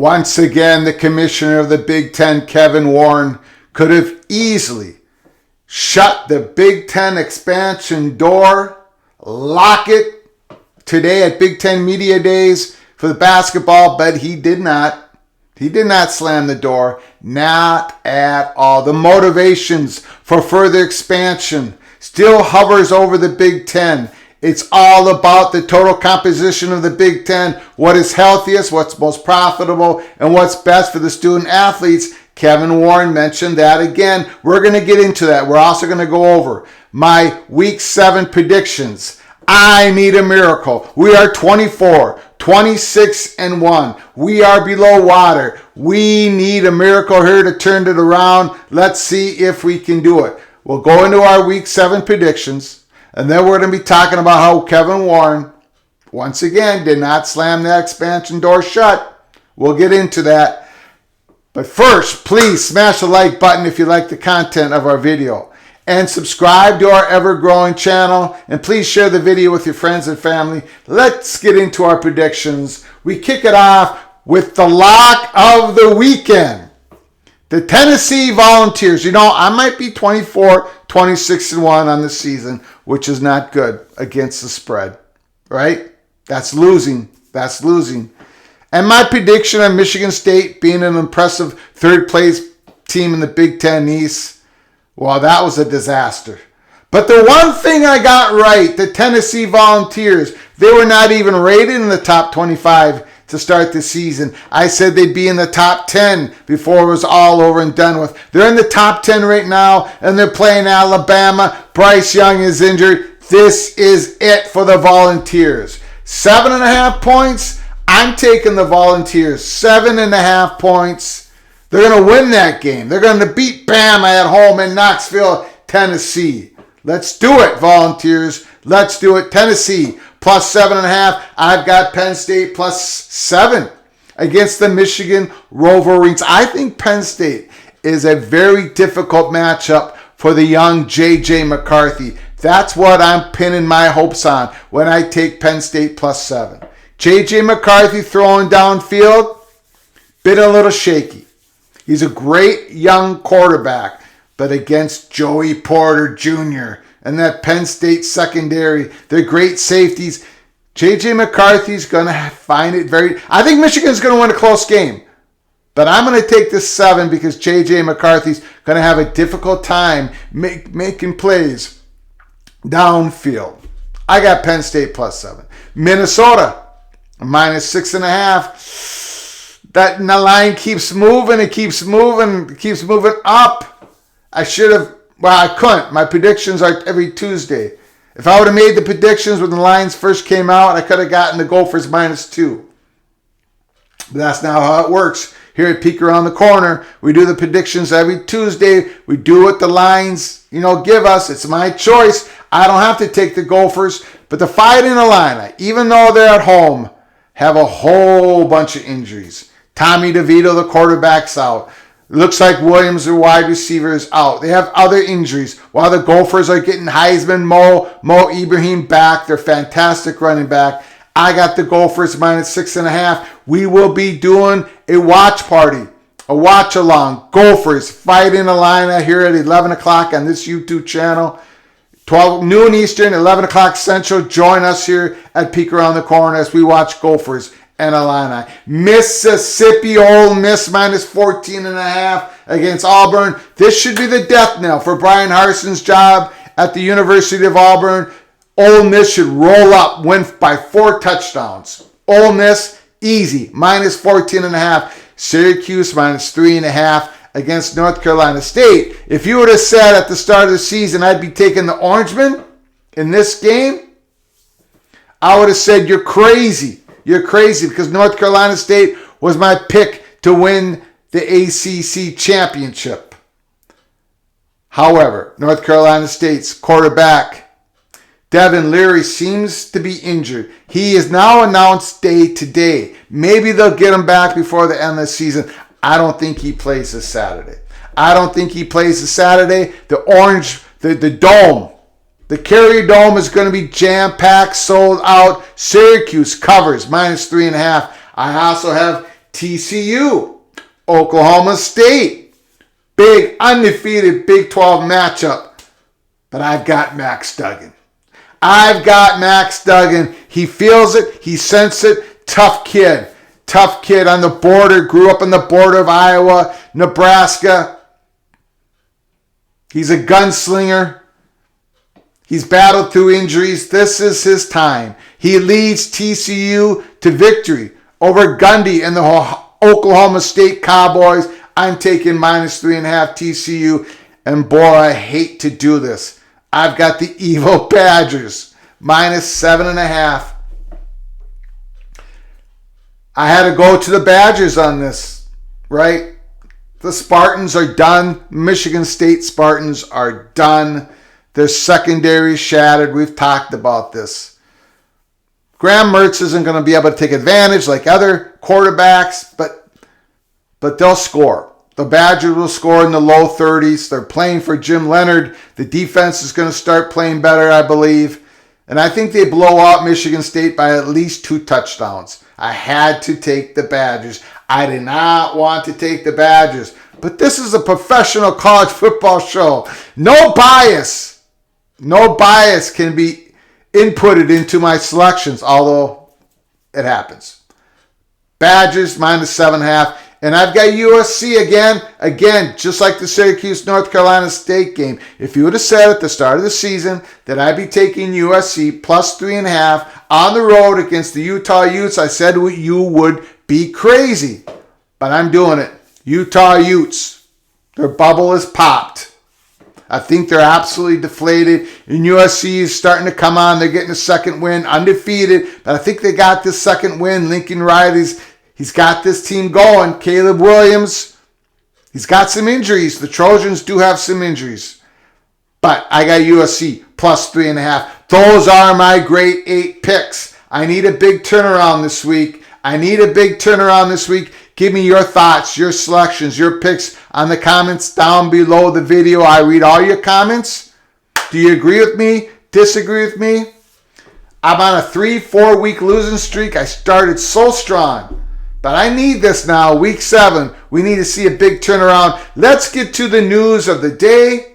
Once again, the commissioner of the Big Ten, Kevin Warren, could have easily shut the Big Ten expansion door, lock it today at Big Ten Media Days for the basketball, but he did not. He did not slam the door, not at all. The motivations for further expansion still hovers over the Big Ten. It's all about the total composition of the Big Ten, what is healthiest, what's most profitable, and what's best for the student athletes. Kevin Warren mentioned that again. We're going to get into that. We're also going to go over my Week 7 predictions. I need a miracle. We are 24, 26, and 1. We are below water. We need a miracle here to turn it around. Let's see if we can do it. We'll go into our Week 7 predictions, and then we're going to be talking about how Kevin Warren, once again, did not slam that expansion door shut. We'll get into that. But first, please smash the like button if you like the content of our video. And subscribe to our ever-growing channel. And please share the video with your friends and family. Let's get into our predictions. We kick it off with the lock of the weekend. The Tennessee Volunteers. You know, I might be 24, 26, and 1 on the season, which is not good against the spread. Right? That's losing. That's losing. And my prediction on Michigan State being an impressive third-place team in the Big Ten East, well, that was a disaster. But the one thing I got right, the Tennessee Volunteers, they were not even rated in the top 25 to start the season. I said they'd be in the top 10 before it was all over and done with. They're in the top 10 right now, and they're playing Alabama. Bryce Young is injured. This is it for the Volunteers. 7.5 points. I'm taking the Volunteers. 7.5 points. They're going to win that game. They're going to beat Bama at home in Knoxville, Tennessee. Let's do it, Volunteers. Let's do it. Tennessee plus 7.5. I've got Penn State plus 7 against the Michigan Wolverines. I think Penn State is a very difficult matchup for the young J.J. McCarthy. That's what I'm pinning my hopes on when I take Penn State plus 7. J.J. McCarthy throwing downfield, been a little shaky. He's a great young quarterback, but against Joey Porter Jr. and that Penn State secondary, they're great safeties. J.J. McCarthy's going to find it very... I think Michigan's going to win a close game, but I'm going to take this 7 because J.J. McCarthy's going to have a difficult time making plays downfield. I got Penn State plus 7. Minnesota, minus 6.5. That line keeps moving, it keeps moving up. I should have, well, I couldn't. My predictions are every Tuesday. If I would have made the predictions when the lines first came out, I could have gotten the Gophers minus 2. But that's not how it works. Here at Peek Around the Corner, we do the predictions every Tuesday. We do what the lines, give us. It's my choice. I don't have to take the Gophers. But the Fighting Illini, even though they're at home, have a whole bunch of injuries. Tommy DeVito, the quarterback's out. Looks like Williams, the wide receiver, is out. They have other injuries. While the Gophers are getting Heisman, Mo Ibrahim back. They're fantastic running back. I got the Gophers minus 6.5. We will be doing a watch party, a watch along. Gophers Fighting Illini here at 11 o'clock on this YouTube channel. 12 noon Eastern, 11 o'clock Central. Join us here at Peek Around the Corner as we watch Gophers and Illini. Mississippi Ole Miss minus 14.5 against Auburn. This should be the death knell for Brian Harson's job at the University of Auburn. Ole Miss should roll up, win by 4 touchdowns. Ole Miss, easy, minus 14.5. Syracuse minus 3.5 against North Carolina State. If you would have said at the start of the season I'd be taking the Orangemen in this game, I would have said you're crazy. You're crazy because North Carolina State was my pick to win the ACC championship. However, North Carolina State's quarterback, Devin Leary, seems to be injured. He is now announced day to day. Maybe they'll get him back before the end of the season. I don't think he plays this Saturday. The Dome, the Carrier Dome is going to be jam-packed, sold out. Syracuse covers minus 3.5. I also have TCU, Oklahoma State. Big, undefeated Big 12 matchup. But I've got Max Duggan. I've got Max Duggan. He feels it. He senses it. Tough kid. Tough kid on the border. Grew up on the border of Iowa, Nebraska. He's a gunslinger. He's battled through injuries. This is his time. He leads TCU to victory over Gundy and the Oklahoma State Cowboys. I'm taking -3.5 TCU. And boy, I hate to do this. I've got the evil Badgers, -7.5. I had to go to the Badgers on this, right? The Spartans are done. Michigan State Spartans are done. Their secondary shattered. We've talked about this. Graham Mertz isn't going to be able to take advantage like other quarterbacks, but they'll score. The Badgers will score in the low 30s. They're playing for Jim Leonard. The defense is going to start playing better, I believe. And I think they blow out Michigan State by at least 2 touchdowns. I had to take the Badgers. I did not want to take the Badgers. But this is a professional college football show. No bias. No bias can be inputted into my selections, although it happens. Badgers -7.5. And I've got USC again, just like the Syracuse-North Carolina State game. If you would have said at the start of the season that I'd be taking USC +3.5 on the road against the Utah Utes, I said you would be crazy. But I'm doing it. Utah Utes, their bubble is popped. I think they're absolutely deflated. And USC is starting to come on. They're getting a second win, undefeated. But I think they got this second win. Lincoln Riley's He's got this team going. Caleb Williams, he's got some injuries. The Trojans do have some injuries. But I got USC +3.5. Those are my grade 8 picks. I need a big turnaround this week. Give me your thoughts, your selections, your picks on the comments down below the video. I read all your comments. Do you agree with me? Disagree with me? I'm on a 3-4 week losing streak. I started so strong. But I need this now, week 7. We need to see a big turnaround. Let's get to the news of the day.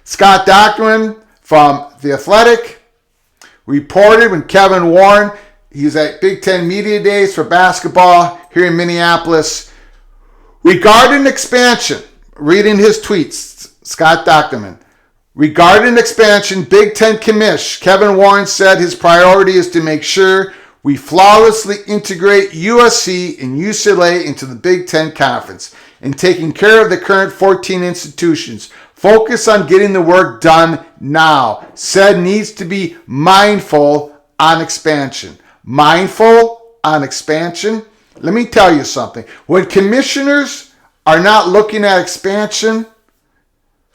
Scott Docterman from The Athletic reported when Kevin Warren, he's at Big Ten Media Days for basketball here in Minneapolis, regarding expansion. Reading his tweets, Scott Docterman. Regarding expansion, Big Ten commish, Kevin Warren said his priority is to make sure we flawlessly integrate USC and UCLA into the Big Ten Conference and taking care of the current 14 institutions. Focus on getting the work done now. Said needs to be mindful on expansion. Mindful on expansion? Let me tell you something. When commissioners are not looking at expansion,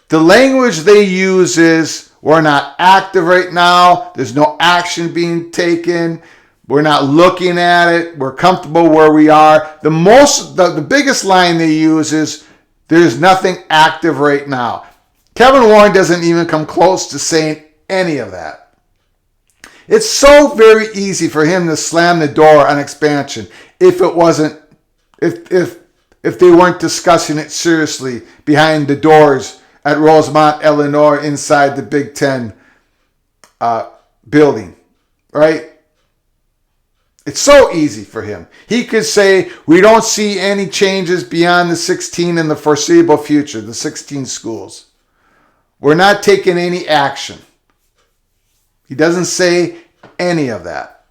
the language they use is, we're not active right now. There's no action being taken. We're not looking at it. We're comfortable where we are. The biggest line they use is, there's nothing active right now. Kevin Warren doesn't even come close to saying any of that. It's so very easy for him to slam the door on expansion if they weren't discussing it seriously behind the doors at Rosemont, Illinois, inside the Big Ten building, right? It's so easy for him. He could say, we don't see any changes beyond the 16 in the foreseeable future, the 16 schools. We're not taking any action. He doesn't say any of that.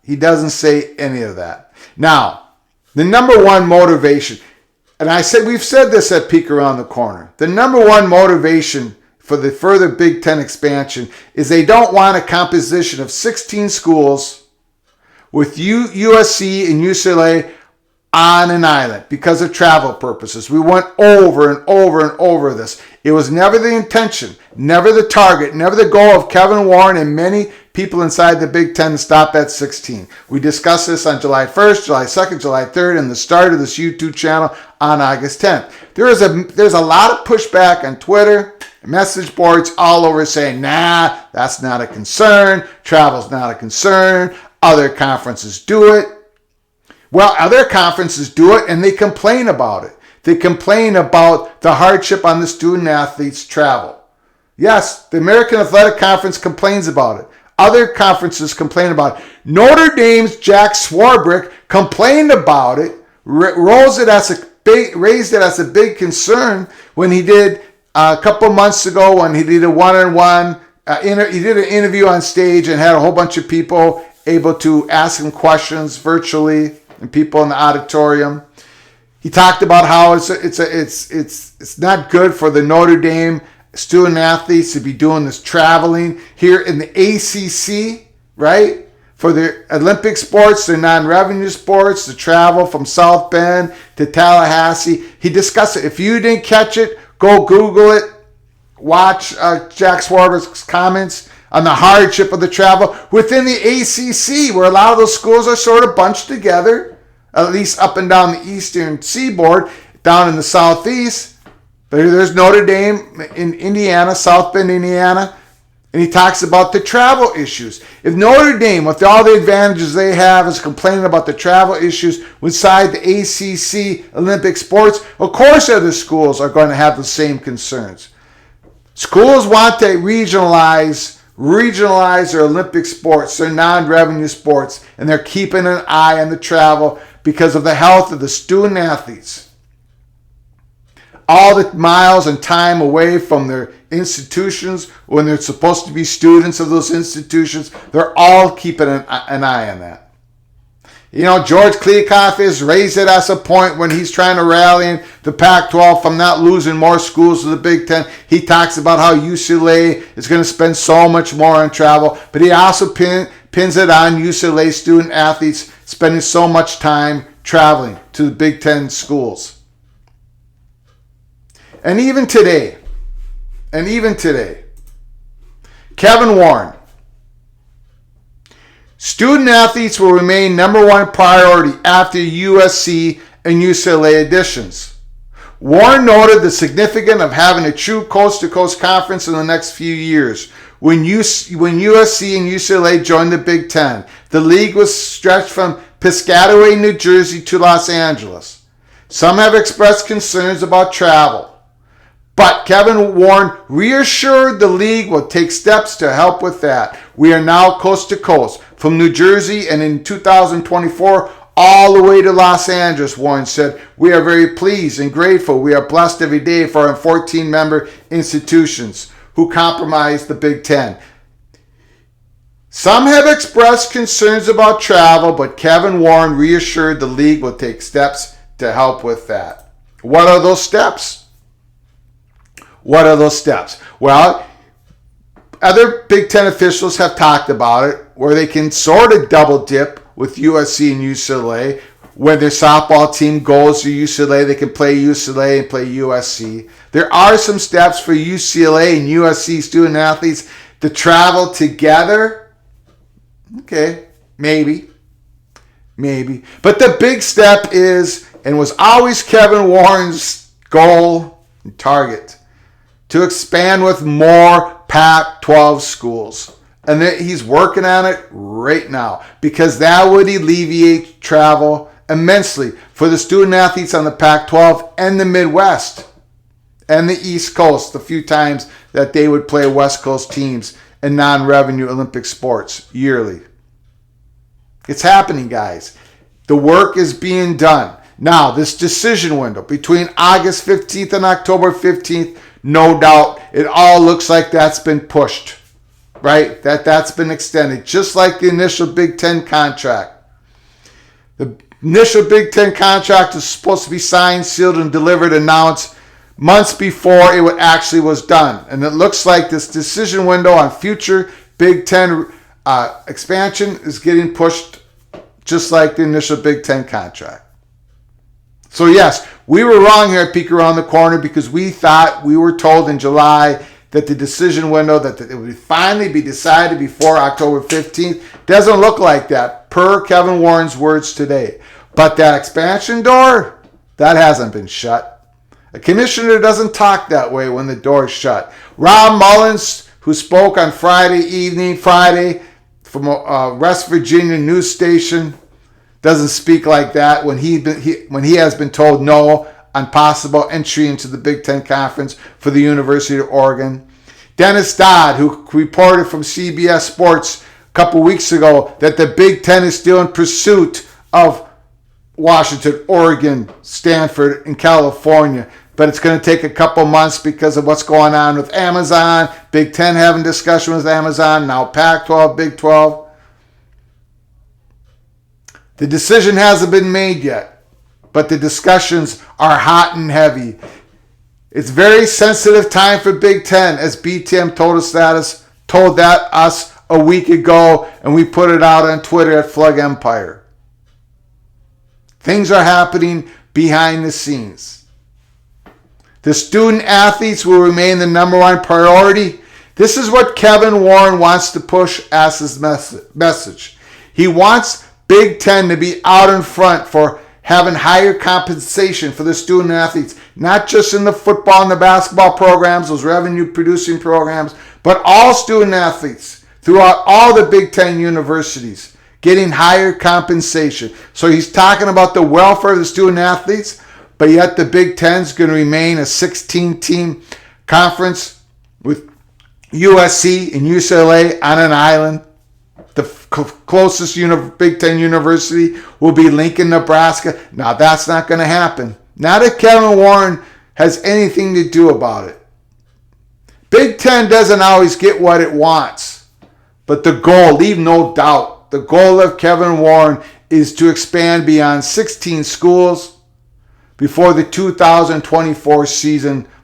Now, the number one motivation, and we've said this at Peek Around the Corner, the number one motivation for the further Big Ten expansion is they don't want a composition of 16 schools with USC and UCLA on an island because of travel purposes. We went over and over this. It was never the intention, never the target, never the goal of Kevin Warren and many people inside the Big Ten to stop at 16. We discussed this on July 1st, July 2nd, July 3rd, and the start of this YouTube channel on August 10th. There's a lot of pushback on Twitter, message boards all over saying, nah, that's not a concern. Travel's not a concern. Other conferences do it. Well, other conferences do it and they complain about it. They complain about the hardship on the student athletes' travel. Yes, the American Athletic Conference complains about it. Other conferences complain about it. Notre Dame's Jack Swarbrick complained about it, raised it as a big concern when he did a couple months ago when he did a one-on-one. He did an interview on stage and had a whole bunch of people able to ask him questions virtually and people in the auditorium. He talked about how it's not good for the Notre Dame student athletes to be doing this traveling here in the ACC, right? For the Olympic sports, the non-revenue sports, the travel from South Bend to Tallahassee. He discussed it. If you didn't catch it, go Google it. Watch Jack Swarbrick's comments on the hardship of the travel within the ACC, where a lot of those schools are sort of bunched together, at least up and down the eastern seaboard, down in the southeast. There's Notre Dame in Indiana, South Bend, Indiana, and he talks about the travel issues. If Notre Dame, with all the advantages they have, is complaining about the travel issues inside the ACC Olympic sports, of course other schools are going to have the same concerns. Schools want to regionalize their Olympic sports, their non-revenue sports, and they're keeping an eye on the travel because of the health of the student athletes. All the miles and time away from their institutions when they're supposed to be students of those institutions, they're all keeping an eye on that. You know, George Kliavkoff has raised it as a point when he's trying to rally the Pac-12 from not losing more schools to the Big Ten. He talks about how UCLA is going to spend so much more on travel, but he also pins it on UCLA student athletes spending so much time traveling to the Big Ten schools. And even today, Kevin Warren, student athletes will remain number one priority after USC and UCLA additions. Warren noted the significance of having a true coast-to-coast conference in the next few years. When USC and UCLA joined the Big Ten, the league was stretched from Piscataway, New Jersey to Los Angeles. Some have expressed concerns about travel. But Kevin Warren reassured the league will take steps to help with that. We are now coast to coast, from New Jersey and in 2024 all the way to Los Angeles, Warren said. We are very pleased and grateful. We are blessed every day for our 14-member institutions who comprise the Big Ten. Some have expressed concerns about travel, but Kevin Warren reassured the league will take steps to help with that. What are those steps? Well, other Big Ten officials have talked about it, where they can sort of double dip with USC and UCLA. When their softball team goes to UCLA, they can play UCLA and play USC. There are some steps for UCLA and USC student athletes to travel together. Okay, maybe. But the big step is, and was always Kevin Warren's goal and target, to expand with more Pac-12 schools. And he's working on it right now because that would alleviate travel immensely for the student athletes on the Pac-12 and the Midwest and the East Coast, the few times that they would play West Coast teams in non-revenue Olympic sports yearly. It's happening, guys. The work is being done. Now, this decision window between August 15th and October 15th, no doubt, it all looks like that's been pushed, right? That's been extended, just like the initial Big Ten contract. The initial Big Ten contract is supposed to be signed, sealed, and delivered, announced months before it actually was done. And it looks like this decision window on future Big Ten expansion is getting pushed just like the initial Big Ten contract. So yes, we were wrong here at Peek Around the Corner because we thought, we were told in July that the decision window, that it would finally be decided before October 15th. Doesn't look like that, per Kevin Warren's words today. But that expansion door, that hasn't been shut. A commissioner doesn't talk that way when the door is shut. Rob Mullins, who spoke on Friday from a West Virginia news station, doesn't speak like that when he has been told no on possible entry into the Big Ten Conference for the University of Oregon. Dennis Dodd, who reported from CBS Sports a couple weeks ago that the Big Ten is still in pursuit of Washington, Oregon, Stanford, and California. But it's going to take a couple months because of what's going on with Amazon. Big Ten having discussion with Amazon. Now Pac-12, Big 12. The decision hasn't been made yet, but the discussions are hot and heavy. It's very sensitive time for Big Ten, as BTM Total Status told us a week ago, and we put it out on Twitter at Flug Empire. Things are happening behind the scenes. The student athletes will remain the number one priority. This is what Kevin Warren wants to push as his message. He wants Big Ten to be out in front for having higher compensation for the student athletes, not just in the football and the basketball programs, those revenue producing programs, but all student athletes throughout all the Big Ten universities getting higher compensation. So he's talking about the welfare of the student athletes, but yet the Big Ten is going to remain a 16-team conference with USC and UCLA on an island. The closest Big Ten university will be Lincoln, Nebraska. Now, that's not going to happen. Not if Kevin Warren has anything to do about it. Big Ten doesn't always get what it wants. But the goal, leave no doubt, the goal of Kevin Warren is to expand beyond 16 schools before the 2024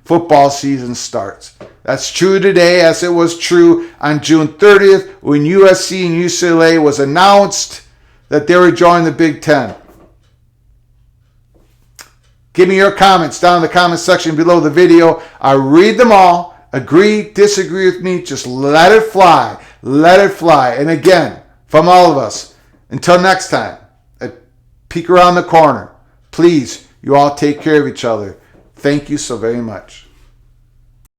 football season starts. That's true today, as it was true on June 30th when USC and UCLA was announced that they were joining the Big Ten. Give me your comments down in the comment section below the video. I read them all. Agree, disagree with me, just let it fly. Let it fly. And again, from all of us, until next time, at Peek Around the Corner, please, you all take care of each other. Thank you so very much.